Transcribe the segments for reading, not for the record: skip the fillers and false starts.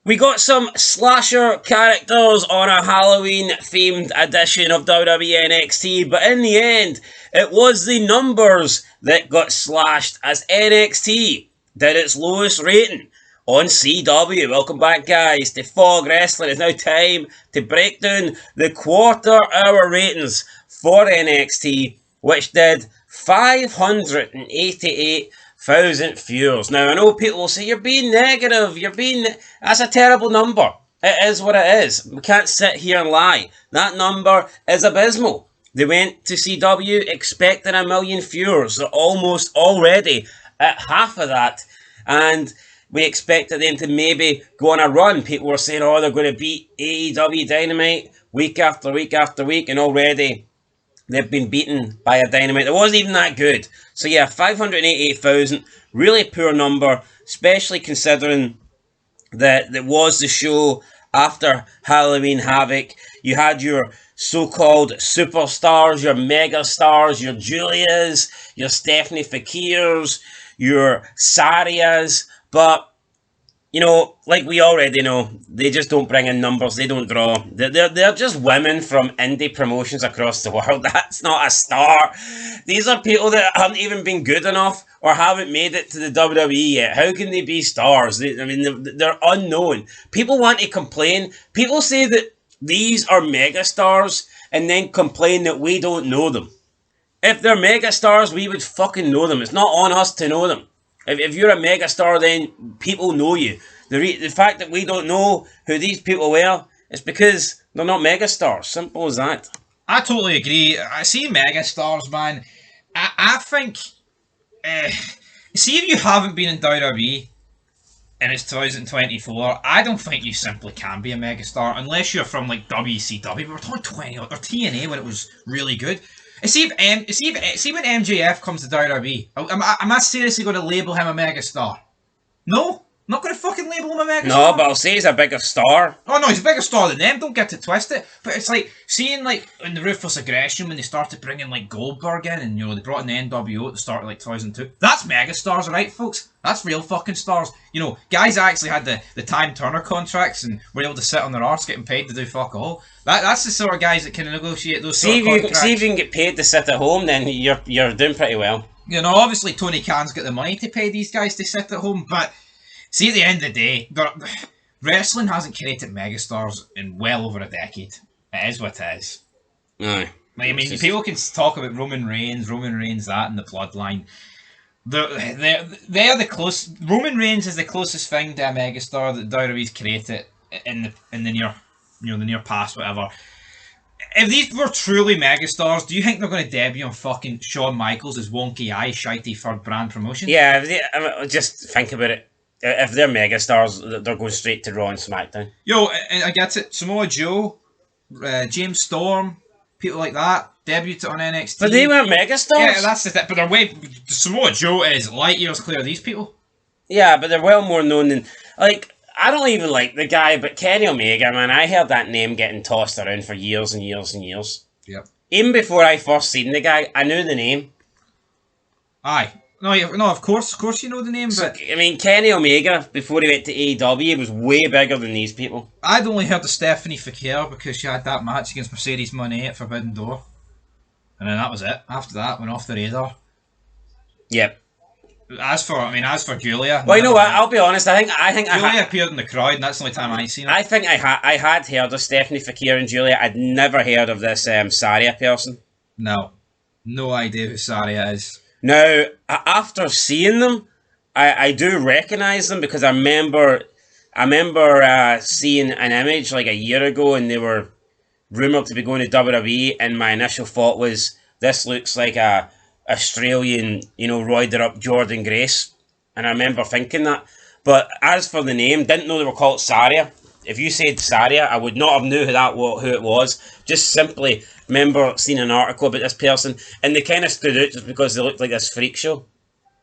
We got some slasher characters on a Halloween-themed edition of WWE NXT, but in the end, it was the numbers that got slashed as NXT did its lowest rating on CW. Welcome back, guys, to Fog Wrestling. It's now time to break down the quarter-hour ratings for NXT, which did 588,000 viewers. Now, I know people will say, you're being negative, that's a terrible number. It is what it is. We can't sit here and lie. That number is abysmal. They went to CW expecting 1 million viewers. They're almost already at half of that. And we expected them to maybe go on a run. People were saying, oh, they're going to beat AEW Dynamite week after week after week. And already they've been beaten by a Dynamite that wasn't even that good. So yeah, 588,000, really poor number, especially considering that it was the show after Halloween Havoc. You had your so-called superstars, your mega stars, your Julias, your Stephanie Fakirs, your Sarias, but you know, like we already know, they just don't bring in numbers. They don't draw. They're just women from indie promotions across the world. That's not a star. These are people that haven't even been good enough or haven't made it to the WWE yet. How can they be stars? They're unknown. People want to complain. People say that these are megastars and then complain that we don't know them. If they're megastars, we would fucking know them. It's not on us to know them. If you're a megastar, then people know you. The fact that we don't know who these people were is because they're not megastars. Simple as that. I totally agree. I see megastars, man. I think... see, if you haven't been in WWE and it's 2024, I don't think you simply can be a megastar unless you're from like WCW. We're talking 20 or TNA when it was really good. See when MJF comes to WWE, am I seriously going to label him a megastar? No, I'm not going to fucking label him a megastar. No, but I'll say he's a bigger star. Oh no, he's a bigger star than them. Don't get it twisted. But it's like seeing like in the Ruthless Aggression when they started bringing like Goldberg in, and you know they brought in the NWO at the start of like 2002. That's megastars, right, folks? That's real fucking stars. You know, guys actually had the Time Turner contracts and were able to sit on their arse getting paid to do fuck all. That's the sort of guys that can negotiate those sort of contracts. See if you can get paid to sit at home, then you're doing pretty well. You know, obviously Tony Khan's got the money to pay these guys to sit at home, but see, at the end of the day, wrestling hasn't created megastars in well over a decade. It is what it is. Aye. I mean, people can talk about Roman Reigns that, and the bloodline. They're the close. Roman Reigns is the closest thing to a megastar that WWE's created in the near past, whatever. If these were truly megastars, do you think they're going to debut on fucking Shawn Michaels' wonky eye, shitey third brand promotion? Yeah, just think about it. If they're megastars, they're going straight to Raw and SmackDown. Yo, I get it. Samoa Joe, James Storm, people like that debuted on NXT. But they weren't megastars. Yeah, that's the thing. But they're way. Samoa Joe is light years clear of these people. Yeah, but they're well more known than like. I don't even like the guy, but Kenny Omega, man, I heard that name getting tossed around for years and years and years. Yep. Even before I first seen the guy, I knew the name. Aye. No, of course you know the name, but... I mean, Kenny Omega, before he went to AEW, was way bigger than these people. I'd only heard of Stephanie Fakir because she had that match against Mercedes Moné at Forbidden Door. And then that was it. After that, went off the radar. Yep. As for Julia... Well, you know what, I'll be honest, I think Julia appeared in the crowd, and that's the only time I'd seen her. I think I had heard of Stephanie Fakir and Julia. I'd never heard of this Saria person. No. No idea who Saria is. Now, after seeing them, I do recognise them because I remember seeing an image like a year ago and they were rumoured to be going to WWE, and my initial thought was, this looks like a Australian, roided up Jordan Grace. And I remember thinking that. But as for the name, didn't know they were called Saria. If you said Saria, I would not have knew who it was. Just simply remember seeing an article about this person, and they kind of stood out just because they looked like this freak show.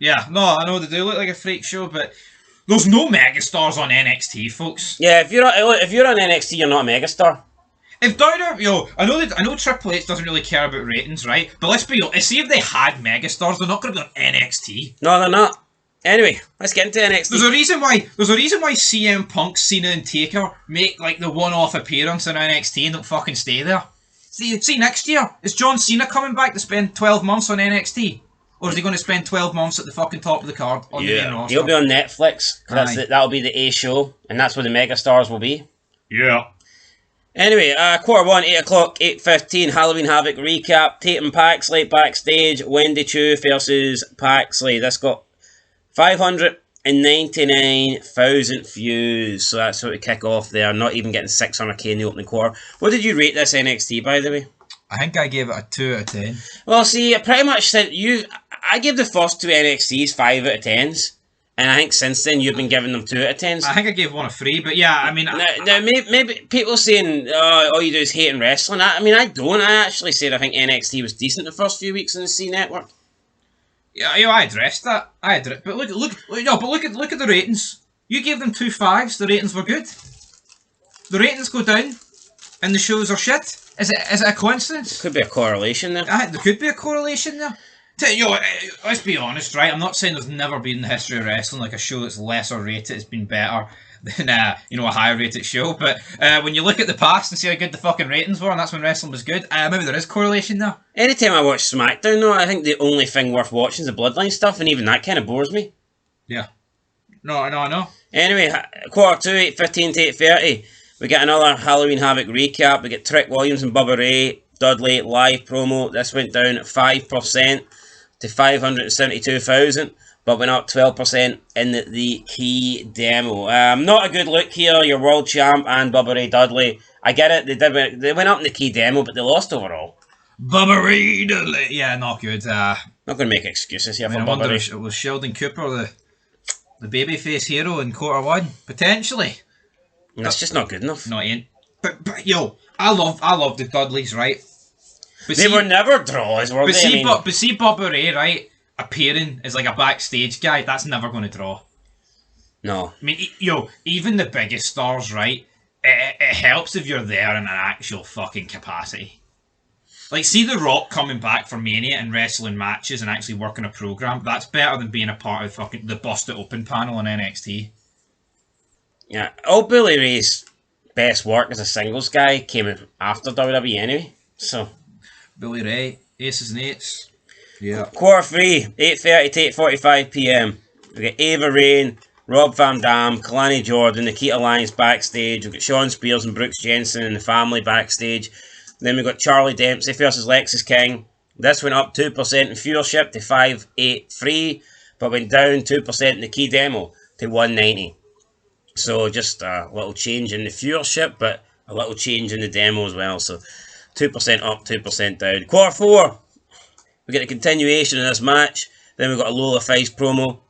Yeah, no, I know they do look like a freak show, but there's no megastars on NXT, folks. Yeah, if you're on NXT, you're not a megastar. If WWE, I know Triple H doesn't really care about ratings, right? But let's be honest, see if they had megastars, they're not going to be on NXT. No, they're not. Anyway, let's get into NXT. There's a reason why CM Punk, Cena, and Taker make like the one-off appearance in NXT and don't fucking stay there. See next year, is John Cena coming back to spend 12 months on NXT? Or is he going to spend 12 months at the fucking top of the card on the main roster? He'll be on Netflix. That'll be the A show, and that's where the megastars will be. Yeah. Anyway, quarter one, 8 o'clock, 8:15, Halloween Havoc recap. Tatum Paxley backstage. Wendy Chu versus Paxley. This got 599,000 views. So that's what we kick off there. Not even getting 600k in the opening quarter. What did you rate this NXT, by the way? I think I gave it a 2 out of 10. Well, see, I pretty much said I gave the first two NXTs 5 out of 10s. And I think since then you've been giving them 2 out of 10s. I think I gave one a 3, but yeah, I mean... Now maybe people saying, all you do is hating wrestling. I mean, I don't. I actually said I think NXT was decent the first few weeks on the C Network. Yeah, I addressed that. But look at the ratings. You gave them 2 5s, the ratings were good. The ratings go down, and the shows are shit. Is it a coincidence? Could be a correlation there. There could be a correlation there. Let's be honest, right? I'm not saying there's never been in the history of wrestling like a show that's lesser rated has been better than a higher rated show. But when you look at the past and see how good the fucking ratings were, and that's when wrestling was good, maybe there is correlation there. Anytime I watch SmackDown, though, I think the only thing worth watching is the Bloodline stuff, and even that kind of bores me. Yeah. No, I know. Anyway, quarter two, 8:15 to 8:30. We get another Halloween Havoc recap. We get Trick Williams and Bubba Ray Dudley live promo. This went down 5% to 572,000, but went up 12% in the key demo. Not a good look here. Your world champ and Bubba Ray Dudley. I get it. They went up in the key demo, but they lost overall. Bubba Ray Dudley. Yeah, not good. Not going to make excuses here for I Bubba wonder Ray. if was Sheldon Cooper the babyface hero in quarter one potentially. That's just not good enough. No, it ain't. But yo, I love the Dudleys, right? But they were never draws, were they? But see Bubba Ray, right, appearing as like a backstage guy, that's never going to draw. No. I mean, even the biggest stars, right, it helps if you're there in an actual fucking capacity. Like, see The Rock coming back for Mania and wrestling matches and actually working a program. That's better than being a part of fucking the Busted Open panel on NXT. Yeah, all Billy Ray's best work as a singles guy came after WWE anyway. So, Billy Ray, Aces and Eights. Yeah. Quarter three, 8:30 to 8:45 p.m. We get Ava Rain, Rob Van Dam, Kalani Jordan, Nikita Lyons backstage. We got Shawn Spears and Brooks Jensen and the family backstage. Then we got Charlie Dempsey versus Lexis King. This went up 2% in viewership to 583, but went down 2% in the key demo to 190. So just a little change in the viewership, but a little change in the demo as well. So 2% up, 2% down. Quarter four, we get a continuation of this match. Then we got a Lola Fice promo.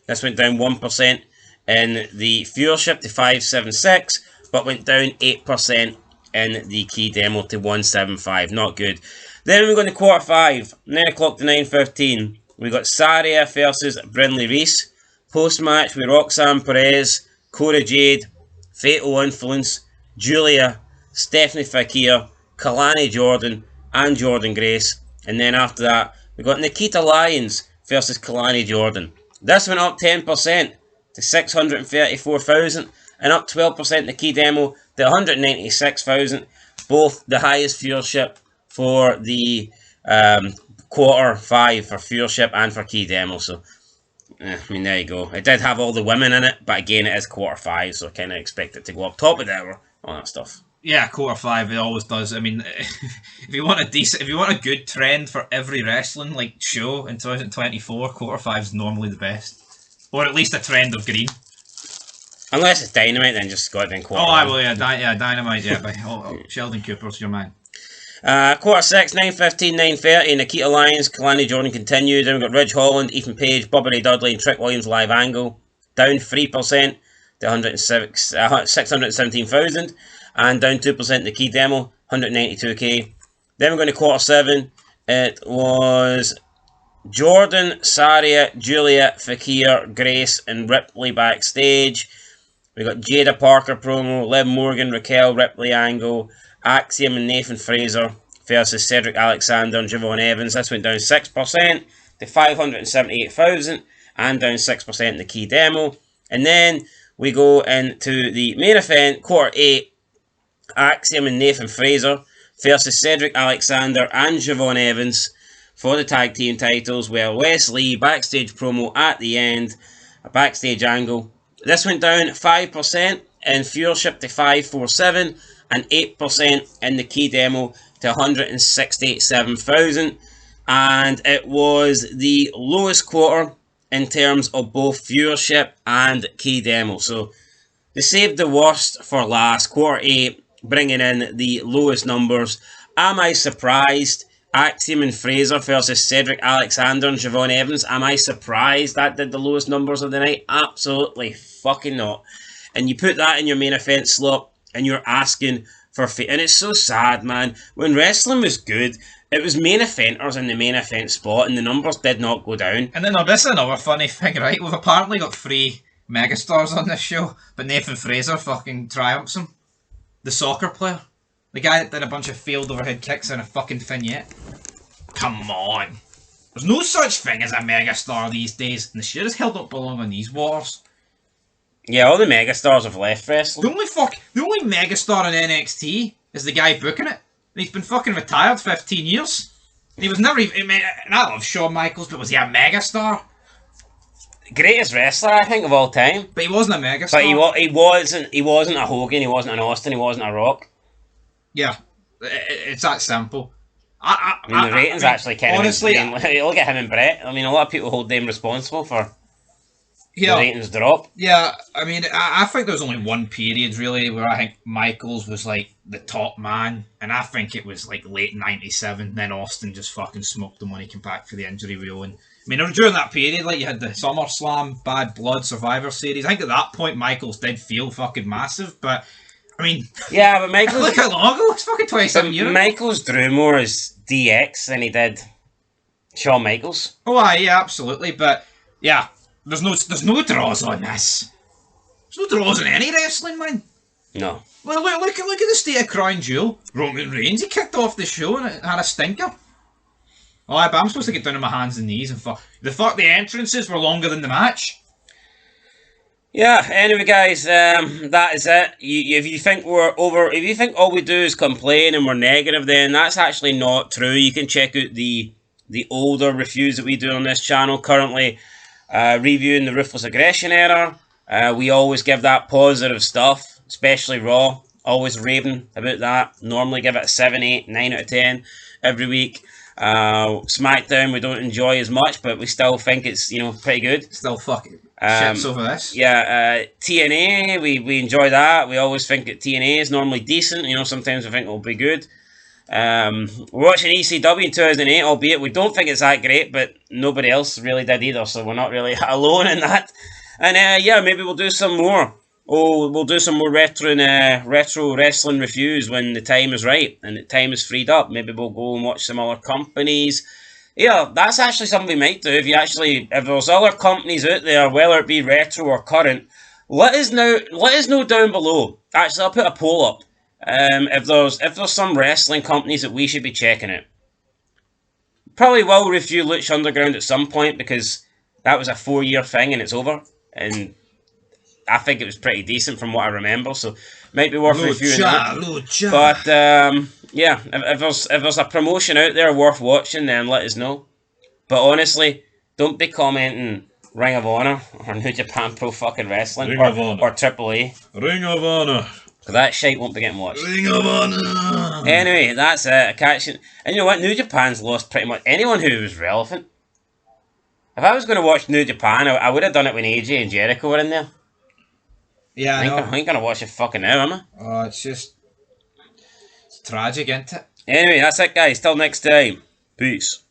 This went down 1% in the viewership to 576, but went down 8% in the key demo to 175. Not good. Then we go to quarter five, 9 o'clock to 9:15. We got Saria versus Brindley Reese. Post match with Roxanne Perez, Cora Jade, Fatal Influence, Julia, Stephanie Fakir, Kalani Jordan, and Jordan Grace. And then after that, we got Nikita Lyons versus Kalani Jordan. This went up 10% to 634,000 and up 12% in the key demo to 196,000. Both the highest viewership for the quarter five for viewership and for key demo. So, I mean, there you go. It did have all the women in it, but again, it is quarter five, so I kind of expect it to go up top of the hour, all that stuff. Yeah, quarter five, it always does. I mean, if you want a good trend for every wrestling like show in 2024, quarter five is normally the best, or at least a trend of green. Unless it's Dynamite, then just go in quarter. Oh, I will. Yeah, Dynamite. Yeah, by Sheldon Cooper's your man. Quarter six, 9:15, 9:30. Nikita Lyons, Kalani Jordan continued. Then we got Ridge Holland, Ethan Page, Bubba Ray Dudley, and Trick Williams live angle, down 3% to 617,000, and down 2% in the key demo, 192k. Then we're going to quarter seven. It was Jordan, Saria, Julia, Fakir, Grace, and Ripley backstage. We got Jada Parker promo, Liv Morgan, Raquel, Ripley angle, Axiom and Nathan Fraser versus Cedric Alexander and Javon Evans. This went down 6% to 578,000 and down 6% in the key demo. And then we go into the main event, quarter 8, Axiom and Nathan Fraser versus Cedric Alexander and Javon Evans for the tag team titles, where Wes Lee backstage promo at the end, a backstage angle. This went down 5% in viewership to 547 and 8% in the key demo to 167,000, and it was the lowest quarter in terms of both viewership and key demo. So they saved the worst for last. Quarter 8 bringing in the lowest numbers. Am I surprised? Axiom and Fraser versus Cedric Alexander and Javon Evans. Am I surprised that did the lowest numbers of the night? Absolutely fucking not. And you put that in your main event slot and you're asking for and it's so sad, man. When wrestling was good, it was main eventers in the main event spot and the numbers did not go down. And then this is another funny thing, right? We've apparently got 3 megastars on this show, but Nathan Fraser fucking triumphs him. The soccer player. The guy that did a bunch of failed overhead kicks in a fucking vignette. Come on. There's no such thing as a megastar these days, and the shit has held up belong on these waters. Yeah, all the megastars have left wrestling. The only megastar in NXT is the guy booking it. And he's been fucking retired 15 years. And he was never even... and I love Shawn Michaels, but was he a megastar? Greatest wrestler, I think, of all time. But he wasn't a megastar. But he wasn't a Hogan, he wasn't an Austin, he wasn't a Rock. Yeah, it's that simple. I mean, the ratings actually kind of... Honestly... Look at him and Brett. I mean, a lot of people hold them responsible for the ratings drop. Yeah, I mean, I think there was only one period, really, where I think Michaels was, like, the top man. And I think it was, like, late 97. Then Austin just fucking smoked him when he came back for the injury wheel. And I mean, during that period, like, you had the SummerSlam, Bad Blood, Survivor Series. I think at that point, Michaels did feel fucking massive, but, I mean... Yeah, but Michaels... Look how long ago, it's fucking 27 years. Michaels drew more as DX than he did Shawn Michaels. Oh, aye, yeah, absolutely, but, yeah, there's no draws on this. There's no draws on any wrestling, man. No. Well, look at the state of Crown Jewel. Roman Reigns, he kicked off the show and it had a stinker. Oh, but I'm supposed to get down on my hands and knees and fuck. The entrances were longer than the match. Yeah, anyway guys, that is it. If you think we're over, if you think all we do is complain and we're negative, then that's actually not true. You can check out the older reviews that we do on this channel. Currently reviewing the Ruthless Aggression era. We always give that positive stuff, especially Raw. Always raving about that. Normally give it a 7, 8, 9 out of 10 every week. SmackDown we don't enjoy as much, but we still think it's, you know, pretty good. Still fucking shits over this. Yeah, TNA we enjoy that. We always think that TNA is normally decent. You know, sometimes we think it'll be good. We're watching ECW in 2008, albeit we don't think it's that great, but nobody else really did either, so we're not really alone in that. And yeah, maybe we'll do some more. Oh, we'll do some more retro wrestling reviews when the time is right and the time is freed up. Maybe we'll go and watch some other companies. Yeah, that's actually something we might do. If there's other companies out there, whether it be retro or current, let us know down below. Actually, I'll put a poll up. If there's some wrestling companies that we should be checking out. Probably will review Lucha Underground at some point because that was a 4-year thing and it's over. And I think it was pretty decent from what I remember, so might be worth reviewing that. But yeah, if there's a promotion out there worth watching, then let us know. But honestly, don't be commenting Ring of Honor or New Japan Pro fucking Wrestling or AAA. Ring of Honor. That shite won't be getting watched. Ring of Honor. Anyway, that's it. And you know what? New Japan's lost pretty much anyone who was relevant. If I was going to watch New Japan, I would have done it when AJ and Jericho were in there. Yeah, I ain't gonna watch it fucking now, am I? Oh, it's tragic, isn't it? Anyway, that's it, guys. Till next time. Peace.